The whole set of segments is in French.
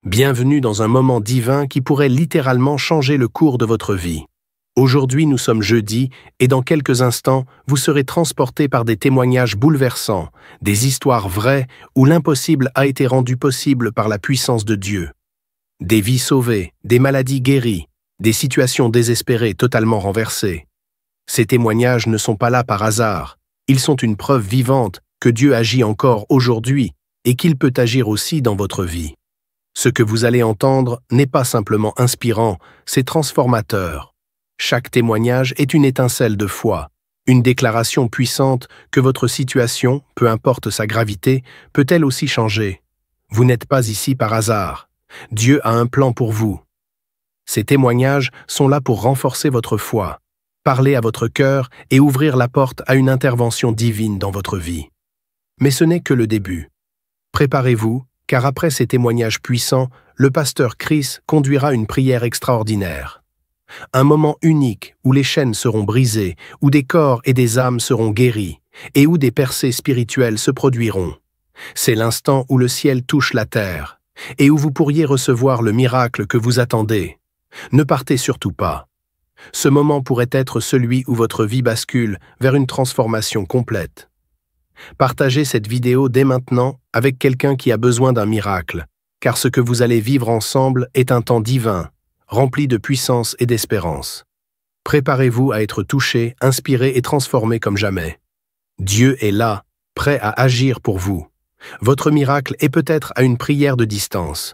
Bienvenue dans un moment divin qui pourrait littéralement changer le cours de votre vie. Aujourd'hui, nous sommes jeudi et dans quelques instants, vous serez transportés par des témoignages bouleversants, des histoires vraies où l'impossible a été rendu possible par la puissance de Dieu. Des vies sauvées, des maladies guéries, des situations désespérées totalement renversées. Ces témoignages ne sont pas là par hasard. Ils sont une preuve vivante que Dieu agit encore aujourd'hui et qu'il peut agir aussi dans votre vie. Ce que vous allez entendre n'est pas simplement inspirant, c'est transformateur. Chaque témoignage est une étincelle de foi, une déclaration puissante que votre situation, peu importe sa gravité, peut elle aussi changer. Vous n'êtes pas ici par hasard. Dieu a un plan pour vous. Ces témoignages sont là pour renforcer votre foi, parler à votre cœur et ouvrir la porte à une intervention divine dans votre vie. Mais ce n'est que le début. Préparez-vous, car après ces témoignages puissants, le pasteur Chris conduira une prière extraordinaire. Un moment unique où les chaînes seront brisées, où des corps et des âmes seront guéris, et où des percées spirituelles se produiront. C'est l'instant où le ciel touche la terre, et où vous pourriez recevoir le miracle que vous attendez. Ne partez surtout pas. Ce moment pourrait être celui où votre vie bascule vers une transformation complète. Partagez cette vidéo dès maintenant avec quelqu'un qui a besoin d'un miracle, car ce que vous allez vivre ensemble est un temps divin, rempli de puissance et d'espérance. Préparez-vous à être touché, inspiré et transformé comme jamais. Dieu est là, prêt à agir pour vous. Votre miracle est peut-être à une prière de distance.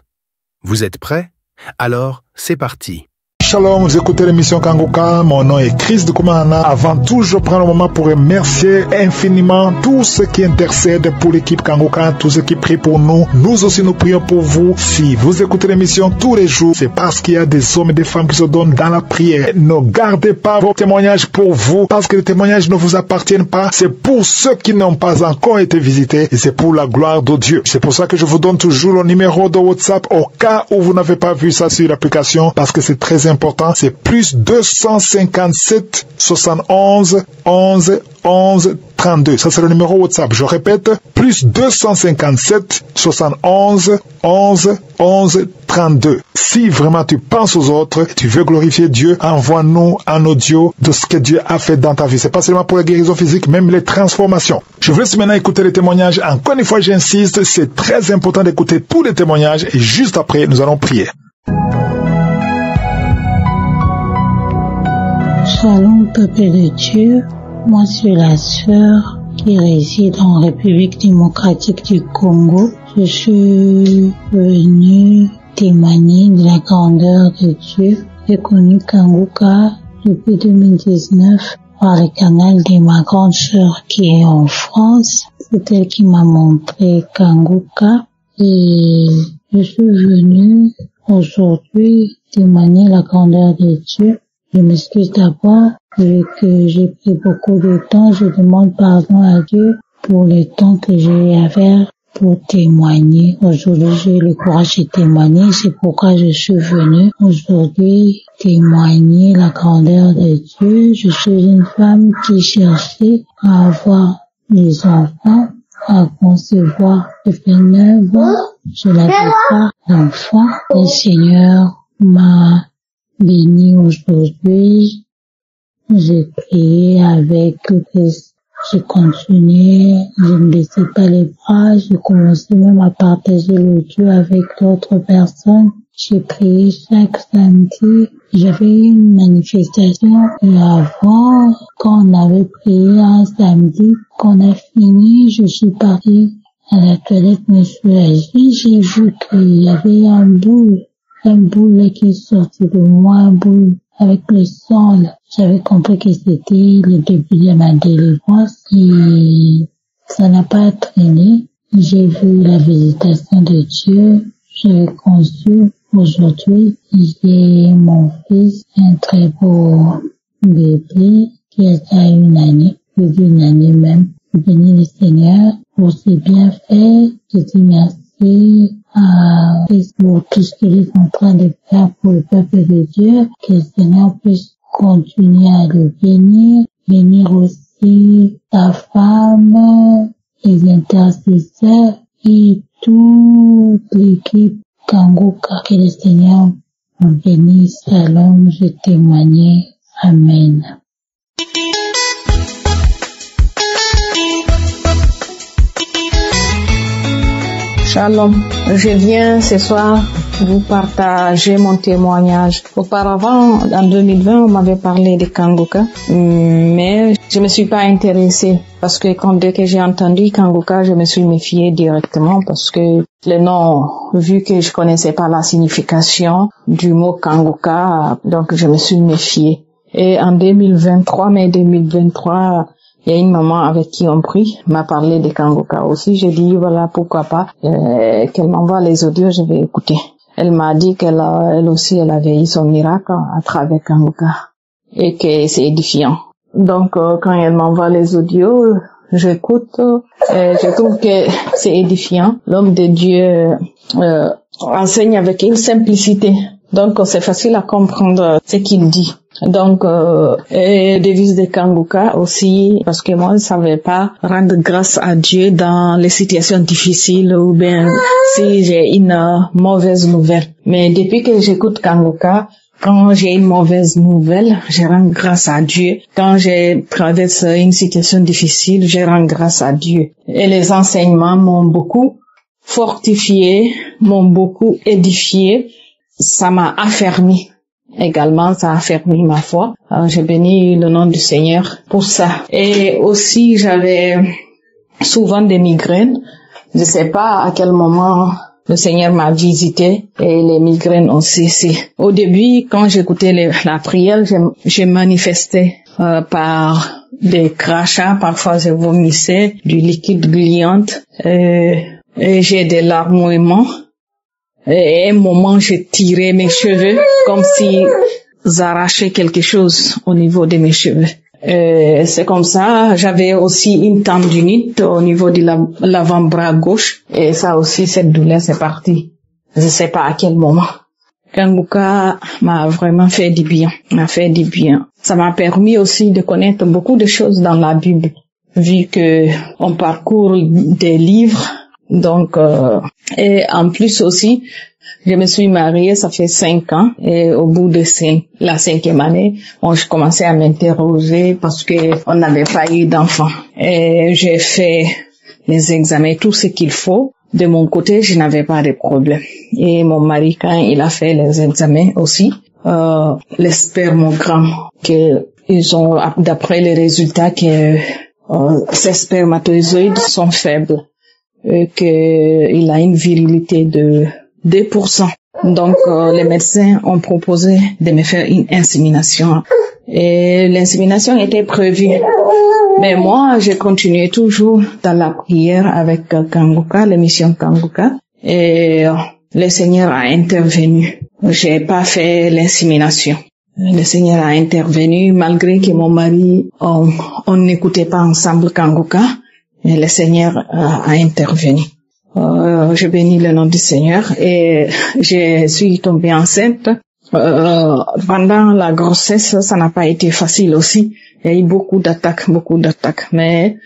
Vous êtes prêts? Alors, c'est parti. Shalom, vous écoutez l'émission Kanguka, mon nom est Chris de Koumana. Avant tout, je prends le moment pour remercier infiniment tous ceux qui intercèdent pour l'équipe Kanguka, tous ceux qui prient pour nous. Nous aussi, nous prions pour vous. Si vous écoutez l'émission tous les jours, c'est parce qu'il y a des hommes et des femmes qui se donnent dans la prière. Ne gardez pas vos témoignages pour vous, parce que les témoignages ne vous appartiennent pas. C'est pour ceux qui n'ont pas encore été visités et c'est pour la gloire de Dieu. C'est pour ça que je vous donne toujours le numéro de WhatsApp au cas où vous n'avez pas vu ça sur l'application, parce que c'est très important. C'est plus 257 71 11 11 32. Ça, c'est le numéro WhatsApp. Je répète, plus 257 71 11 11 32. Si vraiment tu penses aux autres, tu veux glorifier Dieu, envoie-nous un audio de ce que Dieu a fait dans ta vie. C'est pas seulement pour la guérison physique, même les transformations. Je vous laisse maintenant écouter les témoignages. Encore une fois, j'insiste, c'est très important d'écouter tous les témoignages et juste après, nous allons prier. Shalom, peuple de Dieu. Moi, c'est la sœur qui réside en République démocratique du Congo. Je suis venue témoigner de la grandeur de Dieu. J'ai connu Kanguka depuis 2019 par le canal de ma grande sœur qui est en France. C'est elle qui m'a montré Kanguka et je suis venue aujourd'hui témoigner la grandeur de Dieu. Je m'excuse d'abord, vu que j'ai pris beaucoup de temps. Je demande pardon à Dieu pour le temps que j'ai eu à faire pour témoigner. Aujourd'hui, j'ai le courage de témoigner. C'est pourquoi je suis venue aujourd'hui témoigner la grandeur de Dieu. Je suis une femme qui cherchait à avoir des enfants, à concevoir. Je fais 9 ans, je n'avais pas d'enfant. Le Seigneur m'a béni aujourd'hui. J'ai prié avec Christ. J'ai continué, je ne baissais pas les bras, j'ai commencé même à partager le Dieu avec d'autres personnes. J'ai prié chaque samedi. J'avais une manifestation et avant, quand on avait prié un samedi, qu'on a fini, je suis partie à la toilette me soulager. J'ai vu qu'il y avait un boule qui est sorti de moi, un boule avec le sang là. J'avais compris que c'était le début de ma délivrance et ça n'a pas traîné. J'ai vu la visitation de Dieu. J'ai conçu aujourd'hui. J'ai mon fils, un très beau bébé qui a déjà 1 année, plus d'1 année même. Bénis le Seigneur pour ses bienfaits. Je dis merci à Christ pour tout ce qu'il est en train de faire pour le peuple de Dieu, que le Seigneur puisse continuer à le bénir aussi ta femme, les intercesseurs et toute l'équipe Kanguka. Que le Seigneur me bénisse. Alors je témoignais. Amen. Shalom, je viens ce soir vous partager mon témoignage. Auparavant, en 2020, on m'avait parlé de Kanguka, mais je me suis pas intéressée parce que dès que j'ai entendu Kanguka, je me suis méfiée directement parce que le nom, vu que je connaissais pas la signification du mot Kanguka, donc je me suis méfiée. Et en 2023, mai 2023, il y a une maman avec qui on prie, m'a parlé de Kanguka aussi. J'ai dit, voilà, pourquoi pas, qu'elle m'envoie les audios, je vais écouter. Elle m'a dit elle aussi, elle avait eu son miracle à travers Kanguka et que c'est édifiant. Donc, quand elle m'envoie les audios, j'écoute, je trouve que c'est édifiant. L'homme de Dieu enseigne avec une simplicité. Donc, c'est facile à comprendre ce qu'il dit. Donc, devise de Kanguka aussi, parce que moi, je savais pas rendre grâce à Dieu dans les situations difficiles ou bien si j'ai une mauvaise nouvelle. Mais depuis que j'écoute Kanguka, quand j'ai une mauvaise nouvelle, je rends grâce à Dieu. Quand je traverse une situation difficile, je rends grâce à Dieu. Et les enseignements m'ont beaucoup fortifié, m'ont beaucoup édifié. Ça m'a affermi. Également, ça a affermi ma foi. Alors, j'ai béni le nom du Seigneur pour ça. Et aussi, j'avais souvent des migraines. Je sais pas à quel moment le Seigneur m'a visité et les migraines ont cessé. Au début, quand j'écoutais la prière, je manifestais par des crachats. Parfois, je vomissais du liquide gluant et j'ai des larmouillements. Et à un moment, j'ai tiré mes cheveux comme si j'arrachais quelque chose au niveau de mes cheveux. C'est comme ça. J'avais aussi une tendinite au niveau de l'avant-bras gauche. Et ça aussi, cette douleur, c'est parti. Je sais pas à quel moment. Kanguka m'a vraiment fait du bien. M'a fait du bien. Ça m'a permis aussi de connaître beaucoup de choses dans la Bible. Vu que on parcourt des livres. Donc, et en plus aussi, je me suis mariée, ça fait 5 ans, et au bout de la 5e année, je commençais à m'interroger parce que on n'avait pas eu d'enfant. Et j'ai fait les examens, tout ce qu'il faut. De mon côté, je n'avais pas de problème. Et mon mari, quand il a fait les examens aussi, les spermogrammes, que ils ont, d'après les résultats, que ces spermatozoïdes sont faibles. Qu'il a une virilité de 2%. Donc, les médecins ont proposé de me faire une insémination. Et l'insémination était prévue. Mais moi, j'ai continué toujours dans la prière avec Kanguka, l'émission Kanguka. Et le Seigneur a intervenu. J'ai pas fait l'insémination. Le Seigneur a intervenu malgré que mon mari, on n'écoutait pas ensemble Kanguka. Et le Seigneur a intervenu. Je bénis le nom du Seigneur et je suis tombée enceinte. Pendant la grossesse, ça n'a pas été facile aussi. Il y a eu beaucoup d'attaques. Mais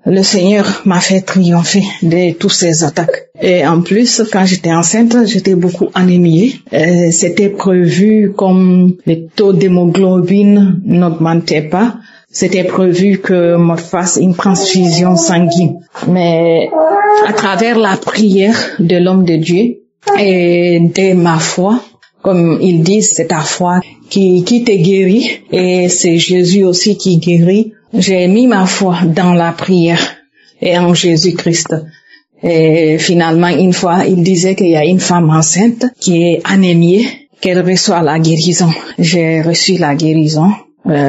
le Seigneur m'a fait triompher de toutes ces attaques. Et en plus, quand j'étais enceinte, j'étais beaucoup anémiée. C'était prévu comme le taux d'hémoglobine n'augmentait pas. C'était prévu que me fasse une transfusion sanguine. Mais à travers la prière de l'homme de Dieu et de ma foi, comme il dit, c'est ta foi qui te guérit et c'est Jésus aussi qui guérit. J'ai mis ma foi dans la prière et en Jésus-Christ. Et finalement, une fois, il disait qu'il y a une femme enceinte qui est anémiée, qu'elle reçoit la guérison. J'ai reçu la guérison.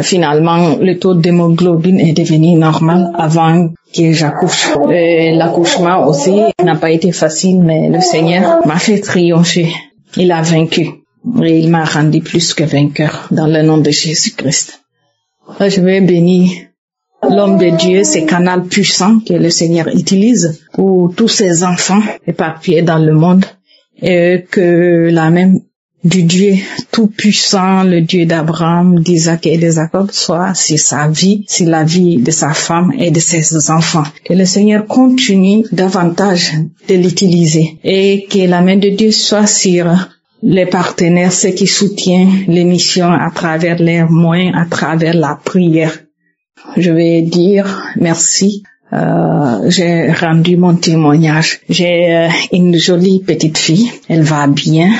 Finalement, le taux d'hémoglobine est devenu normal avant que j'accouche. L'accouchement aussi n'a pas été facile, mais le Seigneur m'a fait triompher. Il a vaincu. Et il m'a rendu plus que vainqueur dans le nom de Jésus-Christ. Je vais bénir l'homme de Dieu, ce canal puissant que le Seigneur utilise pour tous ses enfants éparpillés dans le monde et que la même du Dieu tout-puissant, le Dieu d'Abraham, d'Isaac et de Jacob, soit sur sa vie, sur la vie de sa femme et de ses enfants. Que le Seigneur continue davantage de l'utiliser et que la main de Dieu soit sur les partenaires, ceux qui soutiennent l'émission à travers les moyens, à travers la prière. Je vais dire merci. J'ai rendu mon témoignage. J'ai une jolie petite fille. Elle va bien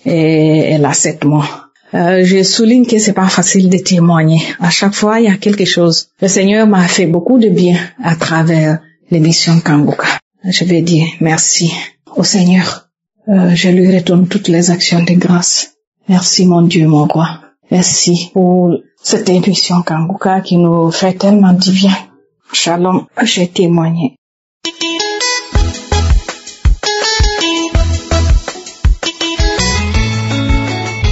et elle a 7 mois. Je souligne que c'est pas facile de témoigner. À chaque fois, il y a quelque chose. Le Seigneur m'a fait beaucoup de bien à travers l'émission Kanguka. Je vais dire merci au Seigneur. Je lui retourne toutes les actions de grâce. Merci mon Dieu, mon roi. Merci pour cette émission Kanguka qui nous fait tellement du bien. Shalom, j'ai témoigné.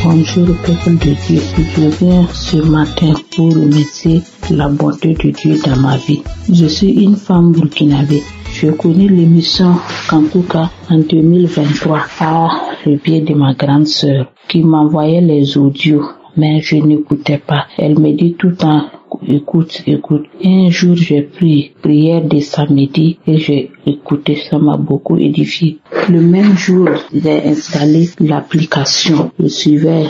Bonjour peuple de Dieu, je viens ce matin pour remercier la bonté de Dieu dans ma vie. Je suis une femme burkinabé. Je connais l'émission Kanguka en 2023 par le biais de ma grande sœur qui m'envoyait les audios, mais je n'écoutais pas. Elle me dit tout le temps, écoute. Un jour j'ai pris prière de samedi et j'ai écouté, ça m'a beaucoup édifié. Le même jour, j'ai installé l'application. Je suivais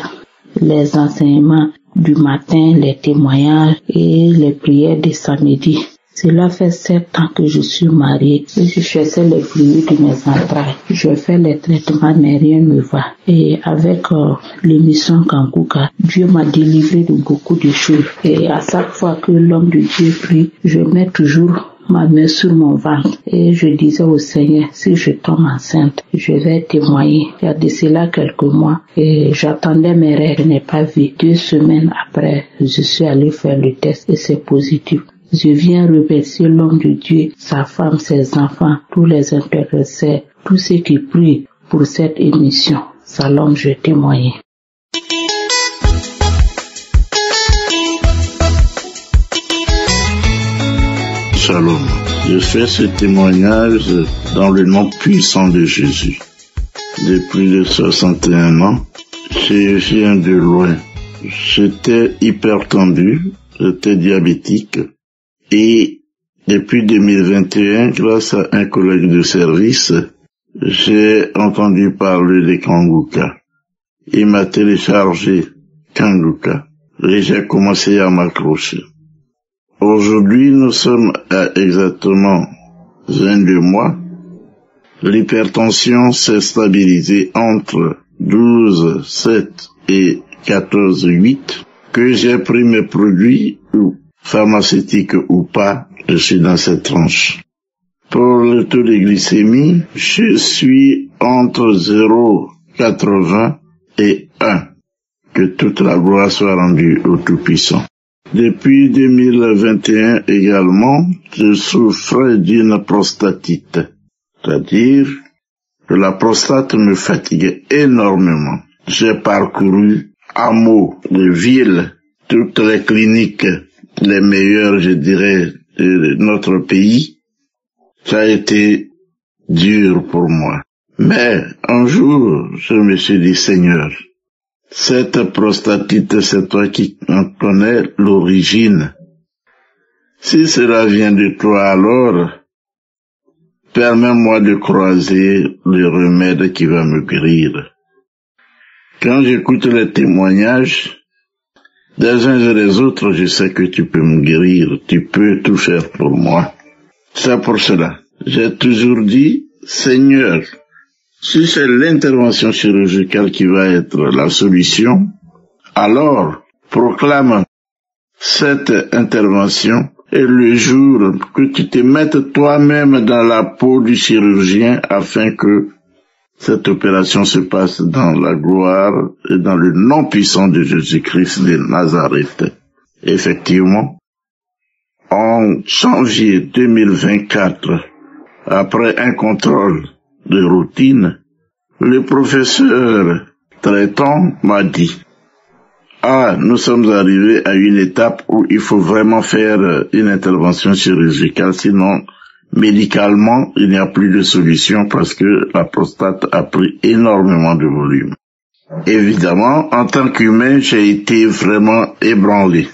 les enseignements du matin, les témoignages et les prières de samedi. Cela fait 7 ans que je suis mariée et je faisais les fluides de mes entrailles. Je fais les traitements, mais rien ne va. Et avec l'émission Kanguka, Dieu m'a délivré de beaucoup de choses. Et à chaque fois que l'homme de Dieu prie, je mets toujours ma main sur mon ventre et je disais au Seigneur, si je tombe enceinte, je vais témoigner. Il y a de cela quelques mois et j'attendais mes règles, je n'ai pas vu. 2 semaines après, je suis allée faire le test et c'est positif. Je viens remercier l'homme de Dieu, sa femme, ses enfants, tous les intéressés, tous ceux qui prient pour cette émission. Salam, je témoigne. Shalom. Je fais ce témoignage dans le nom puissant de Jésus. Depuis de 61 ans, je viens de loin. J'étais hypertendu, j'étais diabétique. Et depuis 2021, grâce à un collègue de service, j'ai entendu parler de Kanguka. Il m'a téléchargé Kanguka et j'ai commencé à m'accrocher. Aujourd'hui, nous sommes à exactement 22 mois. L'hypertension s'est stabilisée entre 12,7 et 14,8. Que j'ai pris mes produits pharmaceutique ou pas, je suis dans cette tranche. Pour le taux de glycémie, je suis entre 0,80 et 1. Que toute la gloire soit rendue au Tout-Puissant. Depuis 2021 également, je souffrais d'une prostatite. C'est-à-dire que la prostate me fatiguait énormément. J'ai parcouru hameaux, de villes, toutes les cliniques, les meilleurs, je dirais, de notre pays. Ça a été dur pour moi. Mais un jour, je me suis dit, Seigneur, cette prostatite, c'est toi qui en connais l'origine. Si cela vient de toi, alors, permets-moi de croiser le remède qui va me guérir. Quand j'écoute les témoignages des uns et des autres, je sais que tu peux me guérir, tu peux tout faire pour moi. C'est pour cela. J'ai toujours dit, Seigneur, si c'est l'intervention chirurgicale qui va être la solution, alors proclame cette intervention et le jour que tu te mettes toi-même dans la peau du chirurgien afin que cette opération se passe dans la gloire et dans le nom puissant de Jésus-Christ de Nazareth. Effectivement, en janvier 2024, après un contrôle de routine, le professeur traitant m'a dit, nous sommes arrivés à une étape où il faut vraiment faire une intervention chirurgicale, sinon médicalement, il n'y a plus de solution parce que la prostate a pris énormément de volume. Évidemment, en tant qu'humain, j'ai été vraiment ébranlé.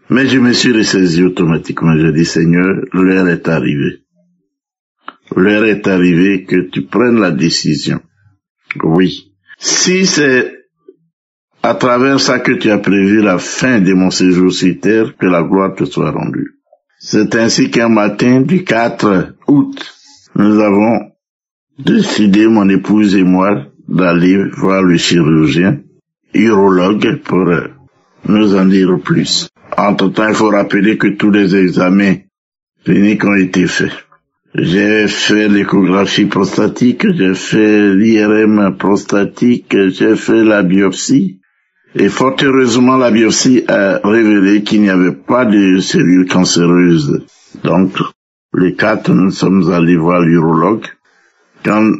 Mais je me suis ressaisi automatiquement. J'ai dit, Seigneur, l'heure est arrivée. L'heure est arrivée que tu prennes la décision. Oui. Si c'est à travers ça que tu as prévu la fin de mon séjour sur terre, que la gloire te soit rendue. C'est ainsi qu'un matin du 4 août, nous avons décidé, mon épouse et moi, d'aller voir le chirurgien, urologue, pour nous en dire plus. Entre-temps, il faut rappeler que tous les examens cliniques ont été faits. J'ai fait l'échographie prostatique, j'ai fait l'IRM prostatique, j'ai fait la biopsie. Et fort heureusement, la biopsie a révélé qu'il n'y avait pas de cellules cancéreuses. Donc, les 4, nous sommes allés voir l'urologue. Quand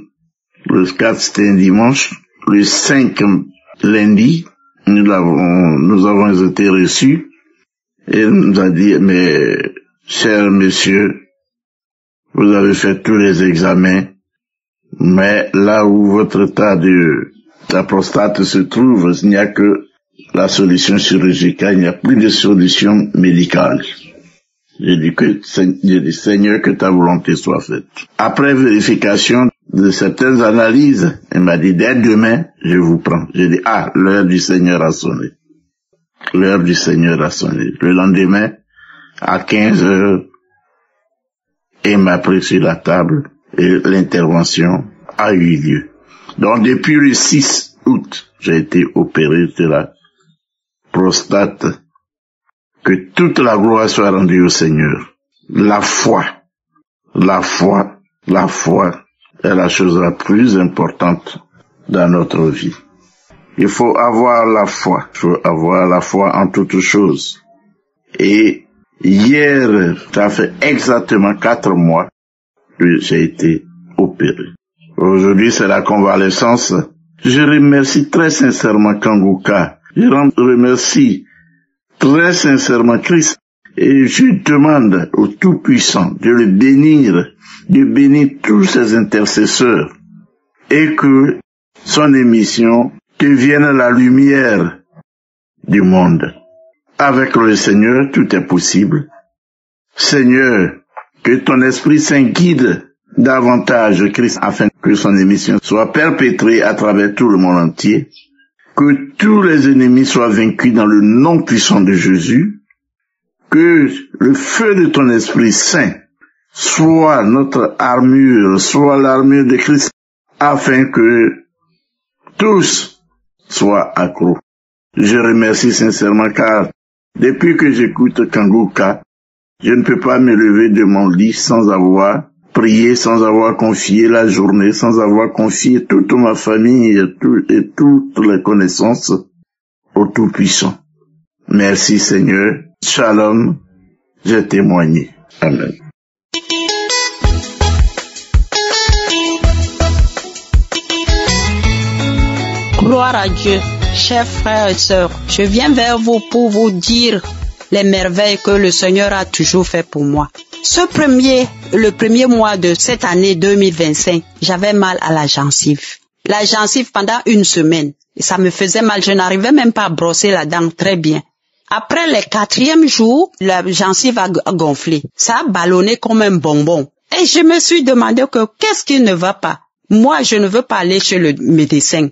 le 4, c'était un dimanche, le 5, lundi, nous avons été reçus. Et il nous a dit, mais, cher monsieur, vous avez fait tous les examens, mais là où votre état de la prostate se trouve, il n'y a que la solution chirurgicale, il n'y a plus de solution médicale. J'ai dit, Seigneur, que ta volonté soit faite. Après vérification de certaines analyses, il m'a dit, dès demain, je vous prends. J'ai dit, l'heure du Seigneur a sonné. L'heure du Seigneur a sonné. Le lendemain, à 15 heures, il m'a pris sur la table et l'intervention a eu lieu. Donc, depuis le 6 août, j'ai été opéré de la prostate. Que toute la gloire soit rendue au Seigneur. La foi est la chose la plus importante dans notre vie. Il faut avoir la foi. Il faut avoir la foi en toutes choses. Et hier, ça fait exactement 4 mois que j'ai été opéré. Aujourd'hui, c'est la convalescence. Je remercie très sincèrement Kanguka. Je remercie très sincèrement Christ. Et je demande au Tout-Puissant de le bénir, de bénir tous ses intercesseurs et que son émission devienne la lumière du monde. Avec le Seigneur, tout est possible. Seigneur, que ton Esprit Saint guide davantage Christ afin que son émission soit perpétrée à travers tout le monde entier. Que tous les ennemis soient vaincus dans le nom puissant de Jésus. Que le feu de ton Esprit Saint soit notre armure, soit l'armure de Christ, afin que tous soient accros. Je remercie sincèrement car depuis que j'écoute Kanguka, je ne peux pas me lever de mon lit sans avoir prié, sans avoir confié la journée, sans avoir confié toute ma famille et toutes les connaissances au Tout-Puissant. Merci Seigneur. Shalom. J'ai témoigné. Amen. Gloire à Dieu. Chers frères et sœurs, je viens vers vous pour vous dire les merveilles que le Seigneur a toujours fait pour moi. Le premier mois de cette année 2025, j'avais mal à la gencive. La gencive pendant 1 semaine. Ça me faisait mal, je n'arrivais même pas à brosser la dent très bien. Après le 4e jour, la gencive a gonflé. Ça a ballonné comme un bonbon. Et je me suis demandé que qu'est-ce qui ne va pas? Moi, je ne veux pas aller chez le médecin.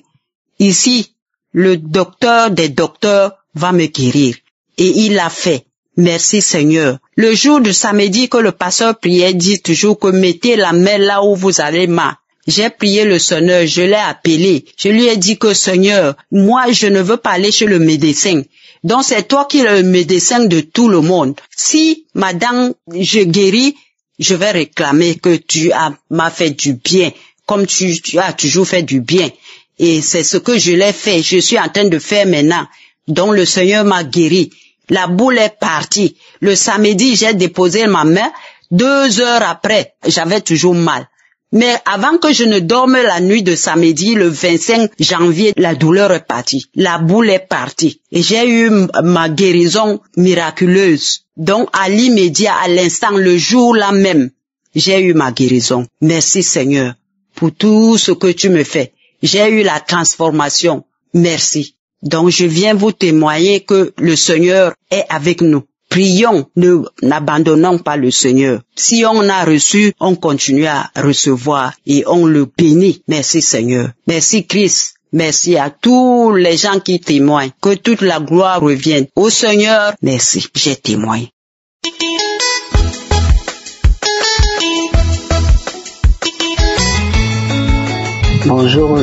Ici, le docteur des docteurs va me guérir. Et il l'a fait. Merci Seigneur. Le jour du samedi que le pasteur priait, dit toujours que mettez la main là où vous avez mal. J'ai prié le Seigneur, je l'ai appelé. Je lui ai dit que Seigneur, moi je ne veux pas aller chez le médecin. Donc c'est toi qui es le médecin de tout le monde. Si madame, je guéris, je vais réclamer que tu m'as fait du bien, comme tu as toujours fait du bien. Et c'est ce que je l'ai fait, je suis en train de faire maintenant. Donc le Seigneur m'a guéri. La boule est partie. Le samedi, j'ai déposé ma main. 2 heures après, j'avais toujours mal. Mais avant que je ne dorme la nuit de samedi, le 25 janvier, la douleur est partie. La boule est partie. Et j'ai eu ma guérison miraculeuse. Donc, à l'immédiat, à l'instant, le jour là même, j'ai eu ma guérison. Merci Seigneur pour tout ce que tu me fais. j'ai eu la transformation. Merci. Donc je viens vous témoigner que le Seigneur est avec nous. Prions, n'abandonnons pas le Seigneur. Si on a reçu, on continue à recevoir et on le bénit. Merci Seigneur. Merci Christ. Merci à tous les gens qui témoignent. Que toute la gloire revienne au Seigneur. Merci, j'ai témoigné. Bonjour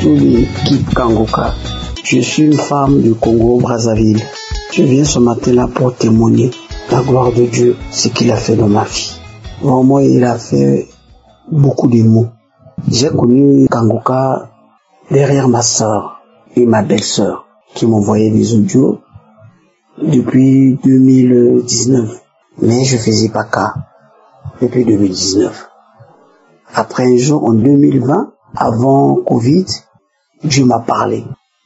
toute l'équipe Kangoka. Je suis une femme du Congo-Brazzaville. Je viens ce matin-là pour témoigner la gloire de Dieu, ce qu'il a fait dans ma vie. Vraiment, il a fait beaucoup de mots. J'ai connu Kangoka derrière ma soeur et ma belle-sœur qui m'envoyaient des audios depuis 2019. Mais je faisais pas cas depuis 2019. Après un jour, en 2020, avant Covid, Dieu m'a parlé.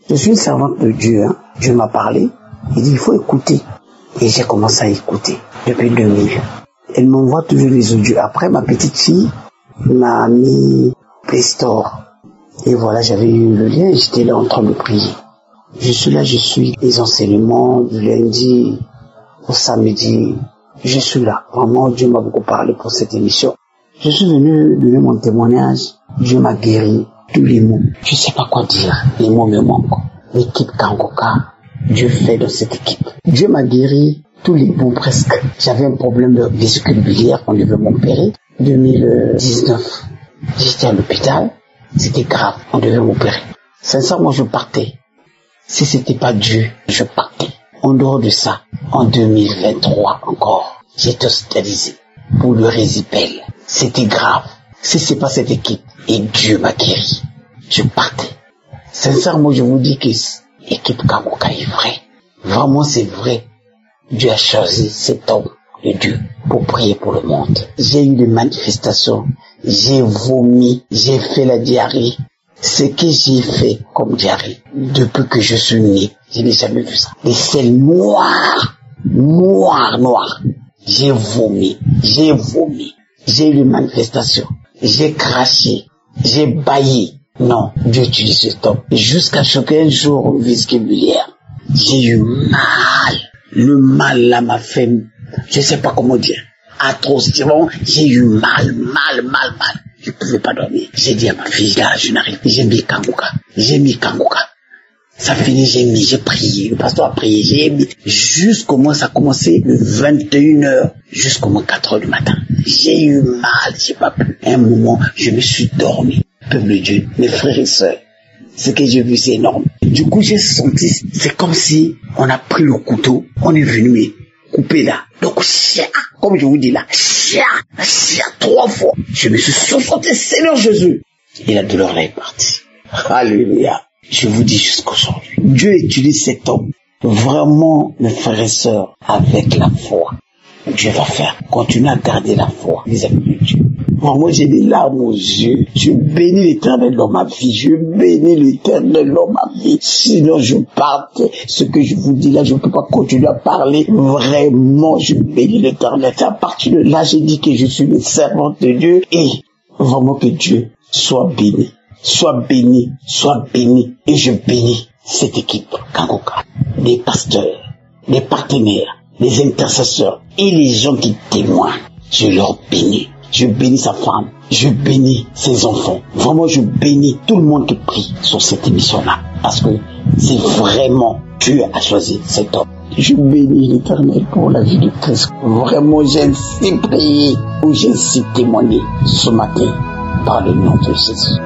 Je suis une servante de Dieu, hein. Dieu m'a parlé. Il dit, il faut écouter. Et j'ai commencé à écouter depuis 2000. Elle m'envoie toujours les audios. Après, ma petite fille m'a mis Play Store. Et voilà, j'avais eu le lien et j'étais là en train de prier. Je suis là, je suis les enseignements du lundi au samedi. Je suis là. Vraiment, Dieu m'a beaucoup parlé pour cette émission. Je suis venu donner mon témoignage. Dieu m'a guéri tous les mots. Je sais pas quoi dire. Les mots me manquent. L'équipe Kangoka, Dieu fait dans cette équipe. Dieu m'a guéri tous les mots presque. J'avais un problème de vésicule biliaire qu'on devait m'opérer. 2019, j'étais à l'hôpital. C'était grave. On devait m'opérer. Sincèrement, je partais. Si c'était pas Dieu, je partais. En dehors de ça, en 2023 encore, j'étais hospitalisé pour le résipel. C'était grave. Si c'est pas cette équipe, et Dieu m'a guéri, je partais. Sincèrement, je vous dis que l'équipe Kangoka est vraie. Vraiment, c'est vrai. Dieu a choisi cet homme de Dieu pour prier pour le monde. J'ai eu des manifestations. J'ai vomi. J'ai fait la diarrhée. Ce que j'ai fait comme diarrhée, depuis que je suis né, je n'ai jamais vu ça. Des selles noires. Noires. J'ai vomi. J'ai eu des manifestations. J'ai craché. J'ai baillé. Non, Dieu utilise cet homme. Jusqu'à ce qu'un jour, vésiculaire, j'ai eu mal. Le mal là m'a fait, je sais pas comment dire, atrocement. J'ai eu mal. Je pouvais pas dormir. J'ai dit à ma fille, là, je n'arrive plus. J'ai mis Kangoka. Ça finit, j'ai prié. Le pasteur a prié, j'ai mis. Jusqu'au moins, ça a commencé le 21h, jusqu'au moins 4h du matin. J'ai eu mal, j'ai pas pu. Un moment, je me suis dormi. Peuple de Dieu, mes frères et sœurs, ce que j'ai vu, c'est énorme. Du coup, j'ai senti, c'est comme si on a pris le couteau, on est venu me couper là. Donc, comme je vous dis là, 3 fois. Je me suis sauté, Seigneur Jésus. Et la douleur là est partie. Alléluia. Je vous dis jusqu'aujourd'hui, Dieu utilise cet homme. Vraiment, mes frères et sœurs, avec la foi. Dieu va faire. Continuez à garder la foi vis-à-vis de Dieu. Moi, j'ai des larmes aux yeux. Je bénis l'Éternel dans ma vie. Sinon, je parte. Ce que je vous dis là, je ne peux pas continuer à parler. Vraiment, je bénis l'Éternel. C'est à partir de là, j'ai dit que je suis une servante de Dieu. Et vraiment que Dieu soit béni. Et je bénis cette équipe Kangoka. Les pasteurs, les partenaires, les intercesseurs et les gens qui témoignent. Je leur bénis. Je bénis sa femme. Je bénis ses enfants. Vraiment, je bénis tout le monde qui prie sur cette émission-là. Parce que c'est vraiment Dieu a choisi cet homme. Je bénis l'Éternel pour la vie de Christ. Vraiment, j'ai ainsi prié ou j'ai ainsi témoigné ce matin par le nom de Jésus.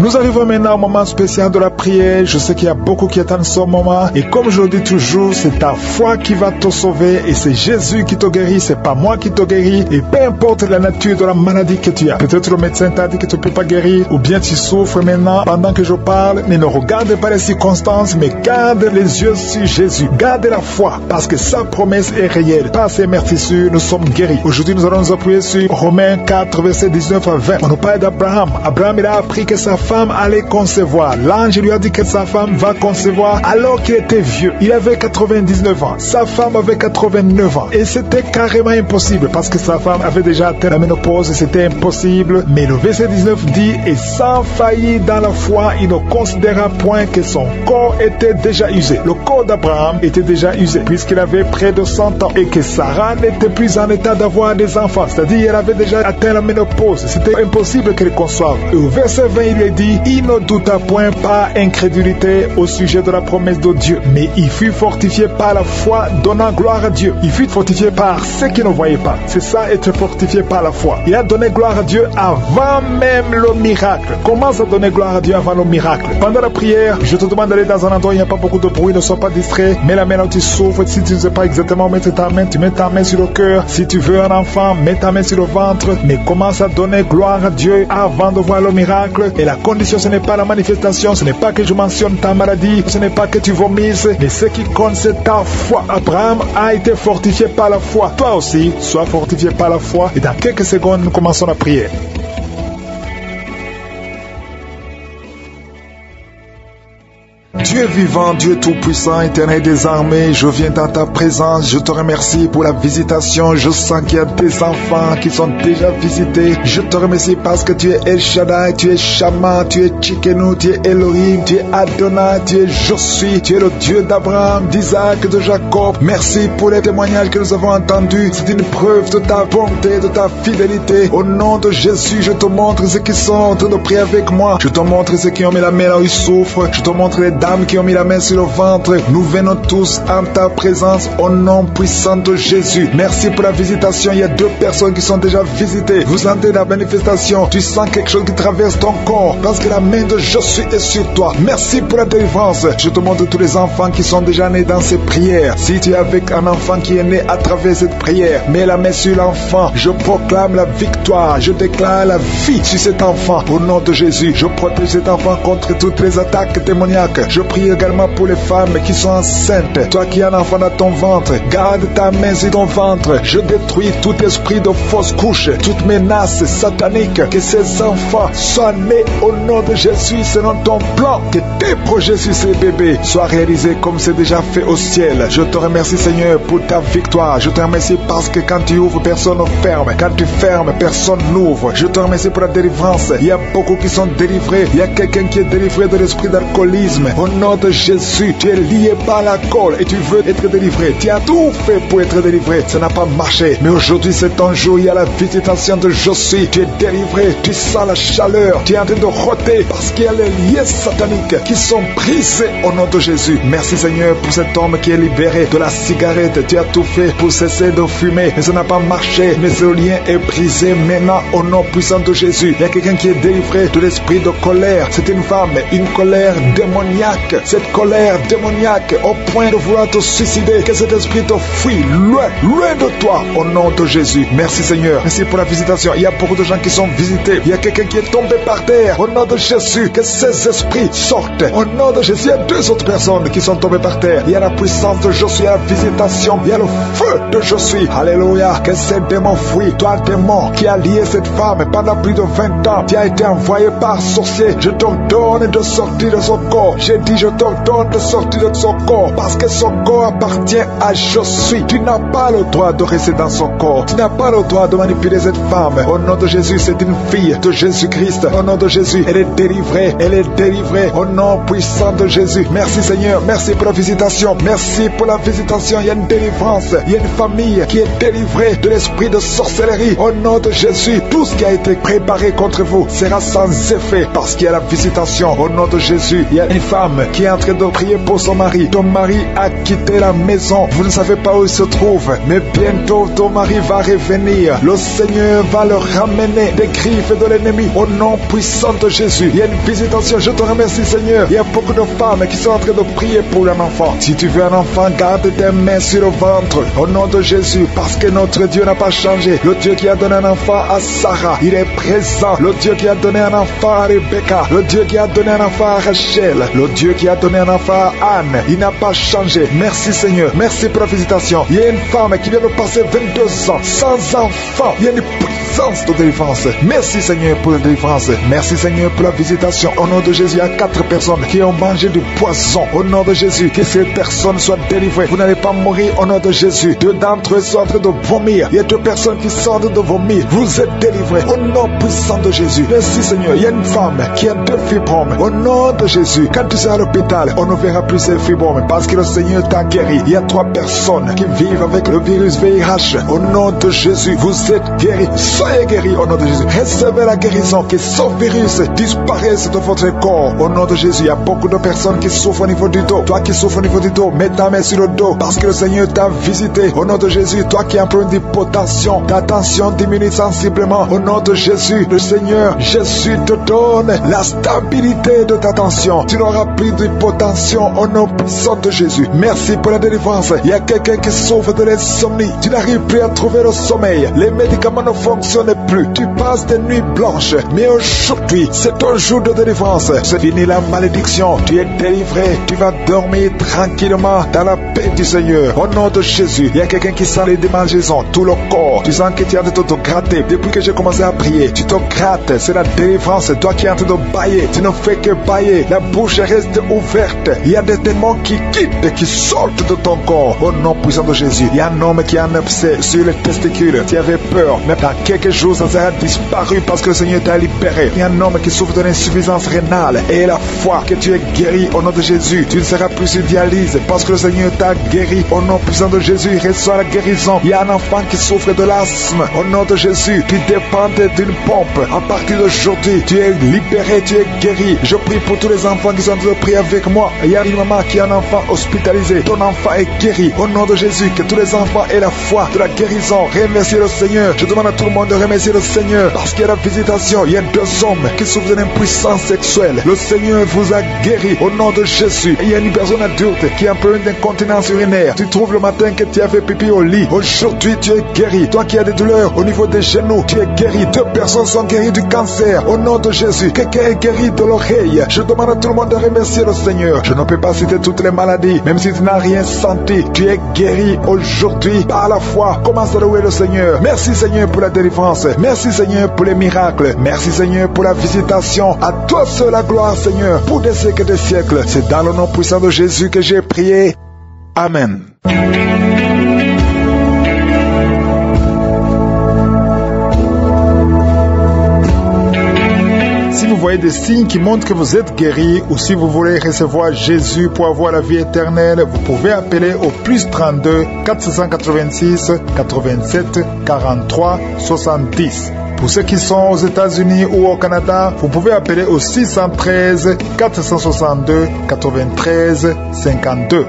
Nous arrivons maintenant au moment spécial de la prière. Je sais qu'il y a beaucoup qui attendent ce moment. Et comme je le dis toujours, c'est ta foi qui va te sauver. Et c'est Jésus qui te guérit, c'est pas moi qui te guéris. Et peu importe la nature de la maladie que tu as. Peut-être le médecin t'a dit que tu ne peux pas guérir. Ou bien tu souffres maintenant pendant que je parle. Mais ne regarde pas les circonstances, mais garde les yeux sur Jésus. Garde la foi, parce que sa promesse est réelle. Par ses meurtrissures, nous sommes guéris. Aujourd'hui, nous allons nous appuyer sur Romains 4, versets 19 à 20. On nous parle d'Abraham. Abraham, il a appris que sa femme allait concevoir. L'ange lui a dit que sa femme va concevoir alors qu'il était vieux. Il avait 99 ans. Sa femme avait 89 ans. Et c'était carrément impossible parce que sa femme avait déjà atteint la ménopause et c'était impossible. Mais le verset 19 dit, et sans faillir dans la foi, il ne considéra point que son corps était déjà usé. Le corps d'Abraham était déjà usé puisqu'il avait près de 100 ans et que Sarah n'était plus en état d'avoir des enfants. C'est-à-dire, elle avait déjà atteint la ménopause. C'était impossible qu'elle conçoive. Et au verset 20, il est dit, il ne douta point par incrédulité au sujet de la promesse de Dieu, mais il fut fortifié par la foi, donnant gloire à Dieu. Il fut fortifié par ceux qui ne voyaient pas. C'est ça, être fortifié par la foi. Il a donné gloire à Dieu avant même le miracle. Commence à donner gloire à Dieu avant le miracle. Pendant la prière, je te demande d'aller dans un endroit où il n'y a pas beaucoup de bruit, ne sois pas distrait. Mets la main là où tu souffres. Si tu ne sais pas exactement où mettre ta main, tu mets ta main sur le cœur. Si tu veux un enfant, mets ta main sur le ventre. Mais commence à donner gloire à Dieu avant de voir le miracle. Et la condition, ce n'est pas la manifestation, ce n'est pas que je mentionne ta maladie, ce n'est pas que tu vomisses, mais ce qui compte, c'est ta foi. Abraham a été fortifié par la foi. Toi aussi, sois fortifié par la foi. Et dans quelques secondes, nous commençons la prière. Dieu vivant, Dieu tout-puissant, éternel des armées, je viens dans ta présence, je te remercie pour la visitation, je sens qu'il y a des enfants qui sont déjà visités, je te remercie parce que tu es El Shaddai, tu es Shama, tu es Tsidkenu, tu es Elohim, tu es Adonai, tu es Je suis, tu es le Dieu d'Abraham, d'Isaac, de Jacob. Merci pour les témoignages que nous avons entendus, c'est une preuve de ta bonté, de ta fidélité. Au nom de Jésus, je te montre ceux qui sont en train de prier avec moi, je te montre ceux qui ont mis la main là où ils souffrent, je te montre les dames qui ont mis la main sur le ventre. Nous venons tous en ta présence au nom puissant de Jésus. Merci pour la visitation. Il y a 2 personnes qui sont déjà visitées. Vous sentez la manifestation. Tu sens quelque chose qui traverse ton corps parce que la main de Je suis est sur toi. Merci pour la délivrance. Je te montre tous les enfants qui sont déjà nés dans ces prières. Si tu es avec un enfant qui est né à travers cette prière, mets la main sur l'enfant. Je proclame la victoire. Je déclare la vie sur cet enfant. Au nom de Jésus, je protège cet enfant contre toutes les attaques démoniaques. Je prie également pour les femmes qui sont enceintes. Toi qui as un enfant dans ton ventre, garde ta main sur ton ventre. Je détruis tout esprit de fausse couche, toute menace satanique. Que ces enfants soient nés au nom de Jésus selon ton plan. Que tes projets sur ces bébés soient réalisés comme c'est déjà fait au ciel. Je te remercie Seigneur pour ta victoire. Je te remercie parce que quand tu ouvres, personne ne ferme. Quand tu fermes, personne n'ouvre. Je te remercie pour la délivrance. Il y a beaucoup qui sont délivrés. Il y a quelqu'un qui est délivré de l'esprit d'alcoolisme. Au nom de Jésus, tu es lié par l'alcool et tu veux être délivré. Tu as tout fait pour être délivré. Ça n'a pas marché. Mais aujourd'hui, c'est ton jour. Il y a la visitation de Je suis. Tu es délivré. Tu sens la chaleur. Tu es en train de rôter parce qu'il y a les liens sataniques qui sont brisés au nom de Jésus. Merci Seigneur pour cet homme qui est libéré de la cigarette. Tu as tout fait pour cesser de fumer. Mais ça n'a pas marché. Mais ce lien est brisé maintenant au nom puissant de Jésus. Il y a quelqu'un qui est délivré de l'esprit de colère. C'est une femme, une colère démoniaque. Cette colère démoniaque au point de vouloir te suicider, que cet esprit te fuit loin, loin de toi au nom de Jésus. Merci Seigneur, merci pour la visitation. Il y a beaucoup de gens qui sont visités. Il y a quelqu'un qui est tombé par terre au nom de Jésus. Que ces esprits sortent au nom de Jésus. Il y a 2 autres personnes qui sont tombées par terre. Il y a la puissance de Je suis, la visitation. Il y a le feu de Je suis. Alléluia. Que ces démons fuient. Toi démon qui a lié cette femme pendant plus de 20 ans, tu as été envoyé par sorcier. Je t'ordonne de sortir de son corps. J'ai dit je t'ordonne de sortir de son corps parce que son corps appartient à Je suis. Tu n'as pas le droit de rester dans son corps. Tu n'as pas le droit de manipuler cette femme. Au nom de Jésus, c'est une fille de Jésus-Christ. Au nom de Jésus, elle est délivrée. Elle est délivrée. Au nom puissant de Jésus. Merci Seigneur. Merci pour la visitation. Merci pour la visitation. Il y a une délivrance. Il y a une famille qui est délivrée de l'esprit de sorcellerie. Au nom de Jésus, tout ce qui a été préparé contre vous sera sans effet parce qu'il y a la visitation. Au nom de Jésus, il y a une femme qui est en train de prier pour son mari. Ton mari a quitté la maison. Vous ne savez pas où il se trouve, mais bientôt ton mari va revenir. Le Seigneur va le ramener des griffes de l'ennemi au nom puissant de Jésus. Il y a une visitation. Je te remercie, Seigneur. Il y a beaucoup de femmes qui sont en train de prier pour un enfant. Si tu veux un enfant, garde tes mains sur le ventre au nom de Jésus, parce que notre Dieu n'a pas changé. Le Dieu qui a donné un enfant à Sarah, il est présent. Le Dieu qui a donné un enfant à Rebecca, le Dieu qui a donné un enfant à Rachel, le Dieu qui a donné un enfant à Anne, il n'a pas changé. Merci Seigneur, merci pour la visitation. Il y a une femme qui vient de passer 22 ans sans enfant. Il y a une puissance de délivrance. Merci Seigneur pour la délivrance. Merci Seigneur pour la visitation. Au nom de Jésus, il y a 4 personnes qui ont mangé du poison. Au nom de Jésus, que ces personnes soient délivrées. Vous n'allez pas mourir au nom de Jésus. 2 d'entre eux sont en train de vomir. Il y a 2 personnes qui sortent de vomir. Vous êtes délivrés au nom puissant de Jésus. Merci Seigneur. Il y a une femme qui a 2 fibromes. Au nom de Jésus, quand tu seras à l'hôpital, on ne verra plus ces fibromes parce que le Seigneur t'a guéri. Il y a 3 personnes qui vivent avec le virus VIH. Au nom de Jésus, vous êtes guéris. Soyez guéris au nom de Jésus. Recevez la guérison, que ce virus disparaisse de votre corps. Au nom de Jésus, il y a beaucoup de personnes qui souffrent au niveau du dos. Toi qui souffres au niveau du dos, mets ta main sur le dos parce que le Seigneur t'a visité. Au nom de Jésus, toi qui as un problème d'hypotension, ta tension diminue sensiblement. Au nom de Jésus, le Seigneur Jésus te donne la stabilité de ta tension. Tu n'auras plus d'hypotension au nom puissant de Jésus. Merci pour la délivrance. Il y a quelqu'un qui souffre de l'insomnie. Tu n'arrives plus à trouver le sommeil. Les médicaments ne fonctionnent plus. Tu passes des nuits blanches. Mais aujourd'hui, c'est ton jour de délivrance. C'est fini la malédiction. Tu es délivré. Tu vas dormir tranquillement dans la paix du Seigneur. Au nom de Jésus, il y a quelqu'un qui sent les démangeaisons, tout le corps. Tu sens que tu es en train de te gratter. Depuis que j'ai commencé à prier, tu te grattes. C'est la délivrance. Toi qui es en train de bailler, tu ne fais que bailler. La bouche reste ouverte. Il y a des démons qui quittent, qui sortent de ton corps. Au nom puissant de Jésus, il y a un homme qui a un abcès sur les testicules. Tu avais peur, mais dans quelques jours, ça sera disparu parce que le Seigneur t'a libéré. Il y a un homme qui souffre de l'insuffisance rénale et la foi que tu es guéri au nom de Jésus. Tu ne seras plus sur dialyse parce que le Seigneur t'a guéri. Au nom puissant de Jésus, reçois la guérison. Il y a un enfant qui souffre de l'asthme. Au nom de Jésus, tu dépendais d'une pompe. À partir d'aujourd'hui, tu es libéré, tu es guéri. Je prie pour tous les enfants qui sont en train de prier avec moi. Il y a une maman qui a un enfant hospitalisé. Ton enfant est guéri. Au nom de Jésus, que tous les enfants aient la foi de la guérison. Remerciez le Seigneur. Je demande à tout le monde de remercier le Seigneur parce qu'il y a la visitation. Il y a 2 hommes qui souffrent d'une impuissance sexuelle. Le Seigneur vous a guéri au nom de Jésus. Et il y a une personne adulte qui a un problème d'incontinence urinaire. Tu trouves le matin que tu avais pipi au lit. Aujourd'hui, tu es guéri. Toi qui as des douleurs au niveau des genoux, tu es guéri. 2 personnes sont guéries du cancer. Au nom de Jésus, quelqu'un est guéri de l'oreille. Je demande à tout le monde de remercier le Seigneur. Je ne peux pas citer toutes les maladies, même si tu n'as rien senti. Tu es guéri aujourd'hui par la foi. Commence à louer le Seigneur. Merci Seigneur pour la délivrance. Merci Seigneur pour les miracles. Merci Seigneur pour la visitation. À toi seul la gloire Seigneur, pour des siècles et des siècles. C'est dans le nom puissant de Jésus que j'ai prié. Amen. Si vous voyez des signes qui montrent que vous êtes guéri ou si vous voulez recevoir Jésus pour avoir la vie éternelle, vous pouvez appeler au plus 32 486 87 43 70. Pour ceux qui sont aux États-Unis ou au Canada, vous pouvez appeler au 613 462 93 52.